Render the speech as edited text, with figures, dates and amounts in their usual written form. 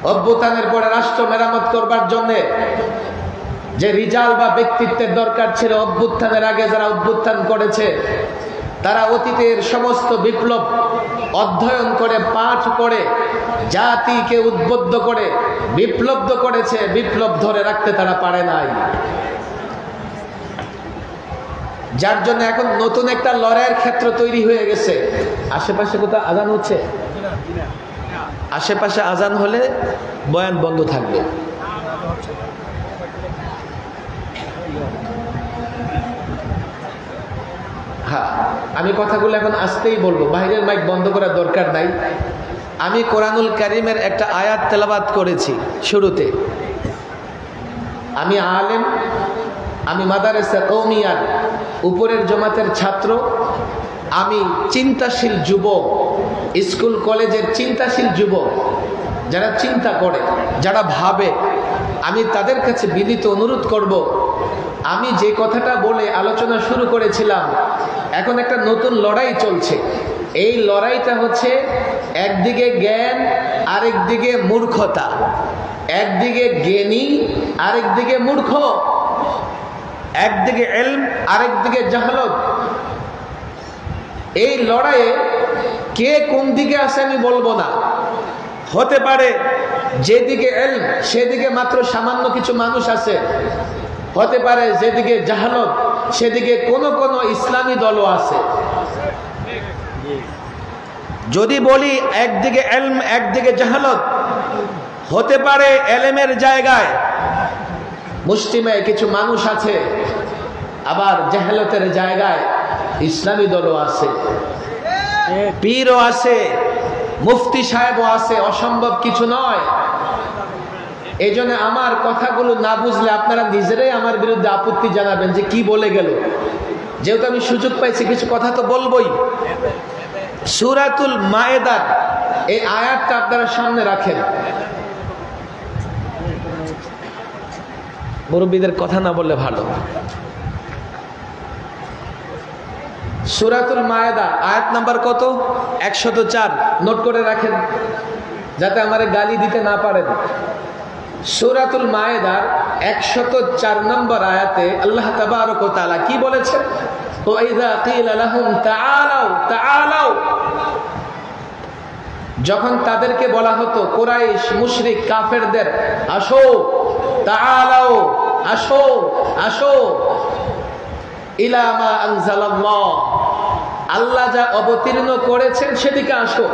অভ্যুত্থানের পরে রাষ্ট্র মেরামত করবার জন্য যে রিজাল বা ব্যক্তিত্বের দরকার ছিল, অভ্যুত্থানের আগে যারা অভ্যুত্থান করেছে তারা অতীতের সমস্ত বিপ্লব অধ্যয়ন করে, পাঠ করে, জাতিকে উদ্বুদ্ধ করে বিপ্লব করেছে। বিপ্লব ধরে রাখতে তারা পারে নাই, যার জন্য এখন নতুন একটা লড়াইয়ের ক্ষেত্র তৈরি হয়ে গেছে। আশেপাশে কোথাও আজান হচ্ছে? আশেপাশে আজান হলে বয়ান বন্ধ থাকবে। হ্যাঁ, আমি কথাগুলো এখন আসতেই বলবো, বাইরের মাইক বন্ধ করার দরকার নাই। আমি কোরআনুল কারীমের একটা আয়াত তেলাওয়াত করেছি শুরুতে। আমি আলেম, আমি মাদারেসা কওমিয়ার উপরের জমাতের ছাত্র, আমি চিন্তাশীল যুবক, স্কুল কলেজের চিন্তাশীল যুবক, যারা চিন্তা করে, যারা ভাবে। আমি তাদের কাছে বিনীত অনুরোধ করব, আমি যে কথাটা বলে আলোচনা শুরু করেছিলাম, এখন একটা নতুন লড়াই চলছে। এই লড়াইটা হচ্ছে একদিকে জ্ঞান, আরেকদিকে মূর্খতা। একদিকে জ্ঞানী, আরেকদিকে মূর্খ। একদিকে ইলম, আরেকদিকে জাহালত। এই লড়াইয়ে কে কোন দিকে আছে আমি বলবো না। হতে পারে যেদিকে ইলম সেদিকে মাত্র সামান্য কিছু মানুষ আছে, হতে পারে যেদিকে জাহালত সেদিকে কোন কোন ইসলামী দলও আছে। যদি বলি একদিকে ইলম একদিকে জাহালত, হতে পারে ইলমের জায়গায় মুসলিমে কিছু মানুষ আছে, আবার জাহালতের জায়গায় ইসলামী দলও আছে, পীরও আছে, মুফতি সাহেবও আছে। অসম্ভব কিছু নয়। এই জন্য আমার কথাগুলো না বুঝলে আপনারা নিজেরাই আমার বিরুদ্ধে আপত্তি জানাবেন যে কি বলে গেল। যেহেতু আমি সুযোগ পাইছি কিছু কথা তো বলবোই। সূরাতুল মায়েদার এই আয়াতটা আপনারা সামনে রাখেন। মুরব্বীদের কথা না বললে ভালো। সূরাতুল মায়েদা আয়াত নাম্বার কত? 104। নোট করে রাখেন যাতে আমারে গালি দিতে না পারেন। সূরাতুল মায়েদার 104 নম্বর আয়াতে আল্লাহ তাবারক ওয়া তাআলা কি বলেছেন? ওয়াইযা কিলা লাহুম তাআলাউ তাআলাউ, যখন তাদেরকে বলা হতো, কুরাইশ মুশরিক কাফেরদের, আসো, তাআলাউ, আসো আসো, ইলা মা আনজালাল্লাহ, আল্লাহ যা অবতীর্ণ করেছেন সেদিকে আসো।